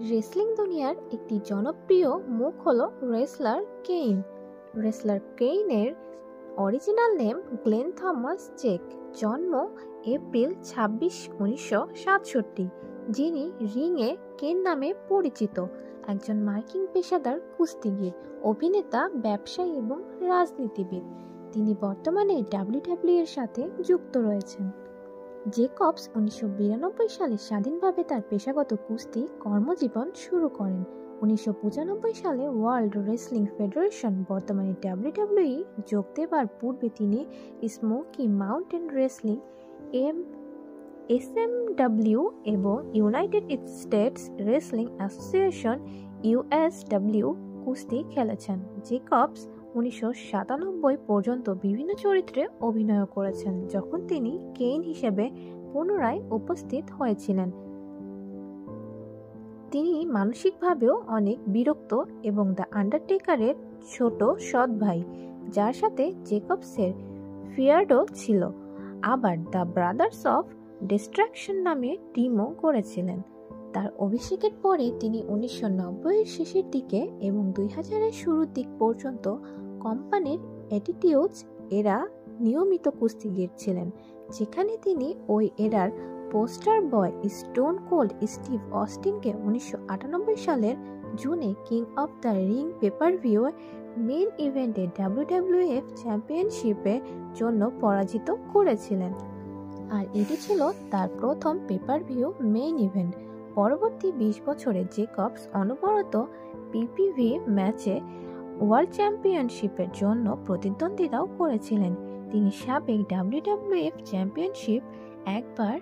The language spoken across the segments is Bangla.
রেসলিং দুনিয়ার একটি জনপ্রিয় মুখ হলো রেসলার কেইন। রেসলার কেইনের অরিজিনাল নেম গ্লেন থমাস চেক। জন্ম এপ্রিল 26, 1967। যিনি রিংয়ে কেন নামে পরিচিত একজন মার্কিন পেশাদার কুস্তিগির, অভিনেতা, ব্যবসায়ী এবং রাজনীতিবিদ। তিনি বর্তমানে ডাব্লিউডাব্লিউ এর সাথে যুক্ত রয়েছেন। জেকবস 1992 সালে স্বাধীনভাবে তার পেশাগত কুস্তি কর্মজীবন শুরু করেন। 1995 সালে ওয়ার্ল্ড রেসলিং ফেডারেশন, বর্তমানে ডাব্লিউডাব্লিউ যোগ দেবার পূর্বে তিনি স্মোকি মাউন্টেন রেসলিং এসএমডব্লিউ এবং ইউনাইটেড স্টেটস রেসলিং অ্যাসোসিয়েশন ইউএসডব্লিউ কুস্তি খেলেছেন। জেকবস 1997 পর্যন্ত বিভিন্ন চরিত্রে অভিনয় করেছেন, যখন তিনি কেইন হিসেবে পুনরায় উপস্থিত হয়েছিলেন। তিনি মানসিকভাবেও অনেক বিরক্ত এবং দ্য আন্ডারটেকারের ছোট সৎ ভাই, যার সাথে জেকবসের ফিয়ার্ডও ছিল। আবার দ্য ব্রাদার্স অফ ডিস্ট্রাকশন নামে টিমও করেছিলেন। তার অভিষেকের পরে তিনি 1990-এর শেষের দিকে এবং 2000-এর শুরুর দিক পর্যন্ত কোম্পানির অ্যাটিটিউডস এরা নিয়মিত কুস্তিগির ছিলেন, যেখানে তিনি ওই এরার poster boy Stone Cold Steve অস্টিনকে 1998 সালের জুনে King of the Ring pay per view main ইভেন্টে ডাব্লিউডাব্লিউএফ চ্যাম্পিয়নশিপের জন্য পরাজিত করেছিলেন। আর এটি ছিল তার প্রথম পেপার-ভিউ মেইন ইভেন্ট। পরবর্তী 20 বছরে জেকবস অনবরত পিপিভি ম্যাচে ওয়ার্ল্ড চ্যাম্পিয়নশিপের জন্য প্রতিদ্বন্দ্বিতাও করেছিলেন। তিনি সাবেক ডাব্লিউডাব্লিউএফ চ্যাম্পিয়নশিপ, একবার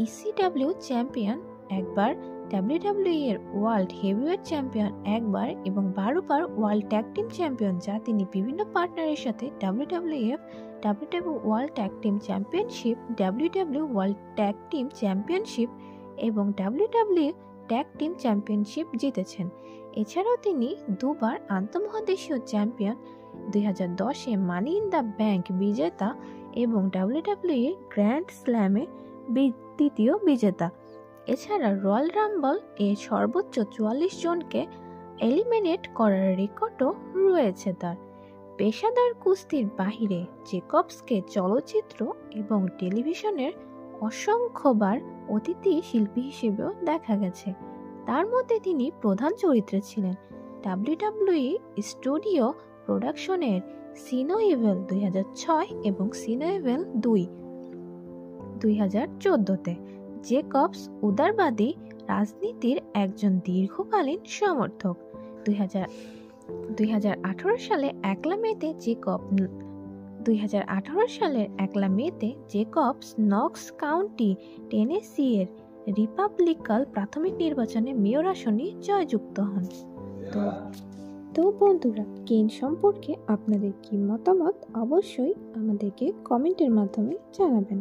ইসিডব্লিউ চ্যাম্পিয়ন, একবার ডাব্লিউডাব্লিউ এর ওয়ার্ল্ড হেভিওয়েট চ্যাম্পিয়ন একবার এবং 12 বার ওয়ার্ল্ড ট্যাগ টিম চ্যাম্পিয়ন, যা তিনি বিভিন্ন পার্টনারের সাথে WWF world tag team championship, WW world tag team championship এবং ডাব্লিউডাব্লিউ ট্যাগ টিম চ্যাম্পিয়নশিপ জিতেছেন। এছাড়াও তিনি দুবার আন্তঃমহাদেশীয় চ্যাম্পিয়ন, 2010-এ মানি ইন দ্য ব্যাংক বিজেতা এবং ডাব্লিউডাব্লিউ গ্র্যান্ড স্ল্যামে দ্বিতীয় বিজেতা। এছাড়া রয়্যাল রাম্বল এ সর্বোচ্চ 44 জনকে এলিমিনেট করার রেকর্ডও রয়েছে তার। পেশাদার কুস্তির বাহিরে জেকবসকে চলচ্চিত্র এবং টেলিভিশনের অসংখ্যবার অতিথি শিল্পী হিসেবেও দেখা গেছে। তার মধ্যে তিনি প্রধান চরিত্রে ছিলেন ডাব্লিউডাব্লিউ স্টুডিও প্রোডাকশনের সিনো ইভেল 2006 এবং সিনো ইভেল 2 2014-তে। জেকবস উদারবাদী রাজনীতির একজন দীর্ঘকালীন সমর্থক। 2018 সালে 1 মেতে জেকবস নক্স কাউন্টি, টেনেসি এর রিপাবলিকান প্রাথমিক নির্বাচনে মেয়র আসনে জয়যুক্ত হন। তো বন্ধুরা, কেইন সম্পর্কে আপনাদের কি মতামত অবশ্যই আমাদেরকে কমেন্টের মাধ্যমে জানাবেন।